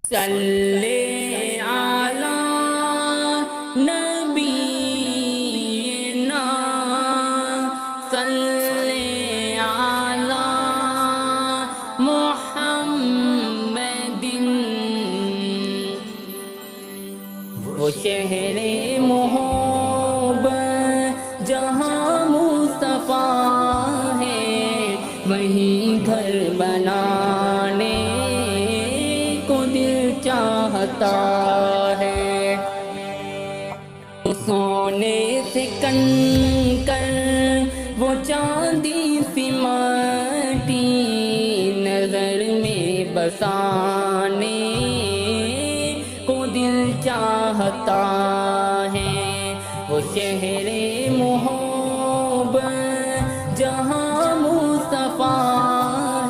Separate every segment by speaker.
Speaker 1: صلی علی نبینا صلی علی محمد وہ شہر محبت جہاں مصطفیٰ ہے وہیں گھر بنانے کو دل چاہتا ہے سونے سے کنکر وہ چاندی سی مٹی نظر میں بسانے کو دل چاہتا ہے وہ شہر محبت جہاں مصطفیٰ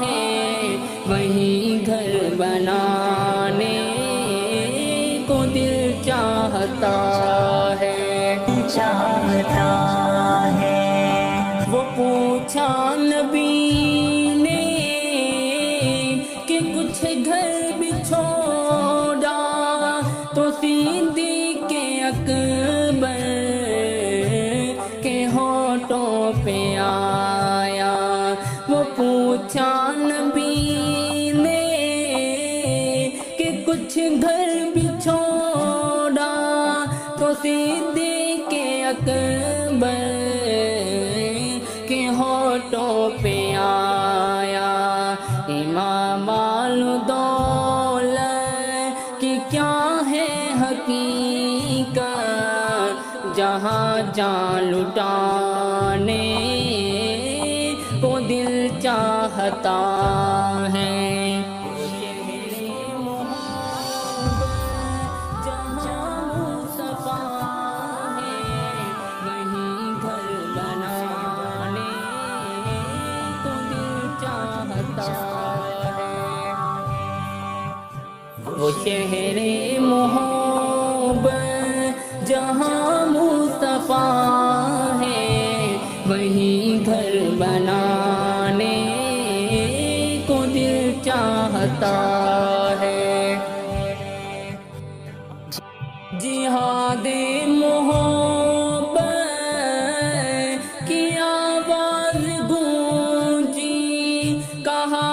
Speaker 1: ہے وہیں گھر بنانے کو دل چاہتا ہے وہ پوچھا نبی نے کہ کچھ گھر بھی چھوڑا تو صدیق اکبر کے ہونٹوں پہ آیا وہ پوچھا نبی نے کہ کچھ گھر بھی چھوڑا تو صدیق اکبر کے ہونٹوں پہ آیا امام الدولت کہ کیا ہے حقیقت جہاں جان لٹانے کو دل چاہتا ہے وہ شہر محبت جہاں مصطفیٰ ہے وہیں گھر بنانے کو دل چاہتا ہے جہاد محبت کی آواز گونجی کہا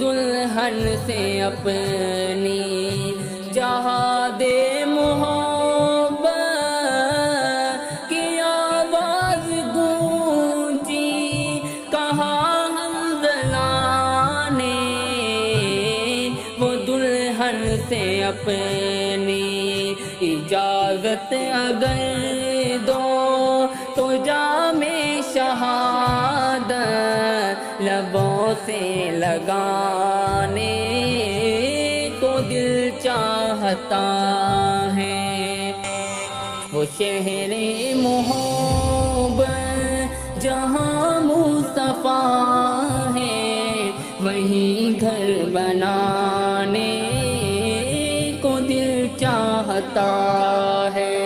Speaker 1: دلہن سے اپنی جہاد محبت کی آواز گونجی کہا حنظلہ نے وہ دلہن سے اپنی اجازت اگر دو تو جام شہادت لبوں سے لگانے کو دل چاہتا ہے وہ شہر محبت جہاں مصطفیٰ ہے وہیں گھر بنانے کو دل چاہتا ہے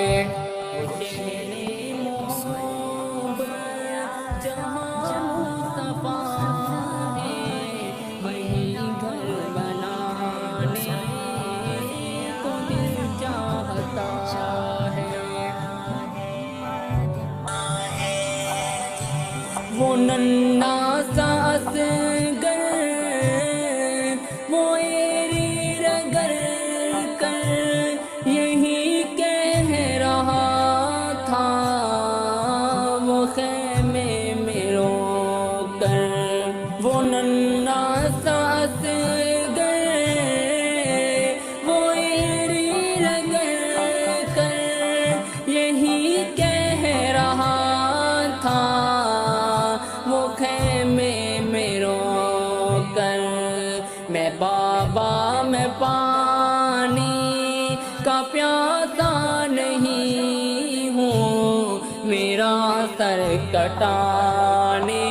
Speaker 1: وہ ننھا سا اصغر وہ ایری رگڑ کر یہی کہہ رہا تھا وہ خیمے میں رو کر وہ ننھا سا اصغر وہ ایری رگڑ کر یہی کہہ رہا تھا وہ خیمے میں رو کر میں بابا میں پانی کا پیاسا نہیں ہوں میرا سر کٹانے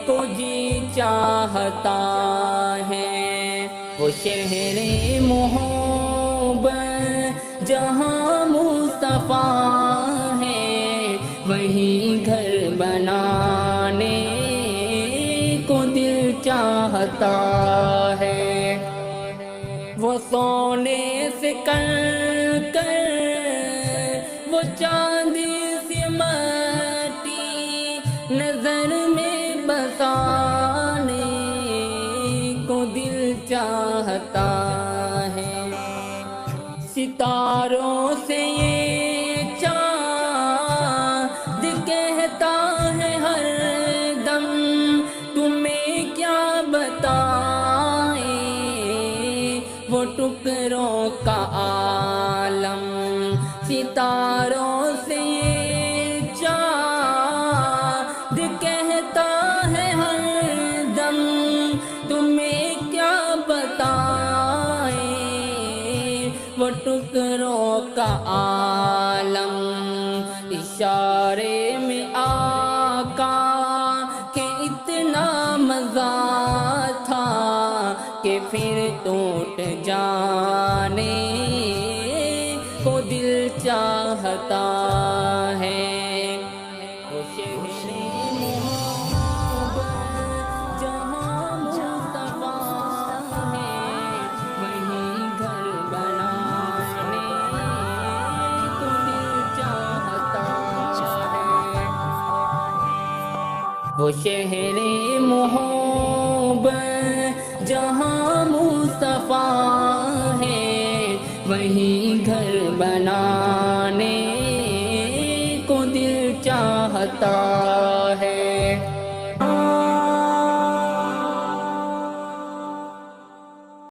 Speaker 1: کو جی چاہتا ہے وہ شہر محبت جہاں مصطفیٰ ہے وہیں گھر بنانے کو دل چاہتا ہے، وہ سونے سے کر کر وہ چاندی سی مٹی نظر میں بسانے کو دل چاہتا ہے، ستاروں سے یہ چاند کہتا ہے ہر دم تمہیں کیا بتائیں وہ ٹکڑوں کا عالم، ستاروں سے یہ چاند کہتا ہے ہر دم تمہیں کیا بتائیں وہ ٹکڑوں کا عالم، اشارے میں آقا کہ اتنا مزہ تھا کہ پھر ٹوٹ جانے کو دل چاہتا ہے، وہ شہر محبت جہاں مصطفیٰ ہے وہیں گھر بنانے کو دل چاہتا ہے، وہ شہر محبت جہاں مصطفیٰ ہے وہیں گھر بنانے کو دل چاہتا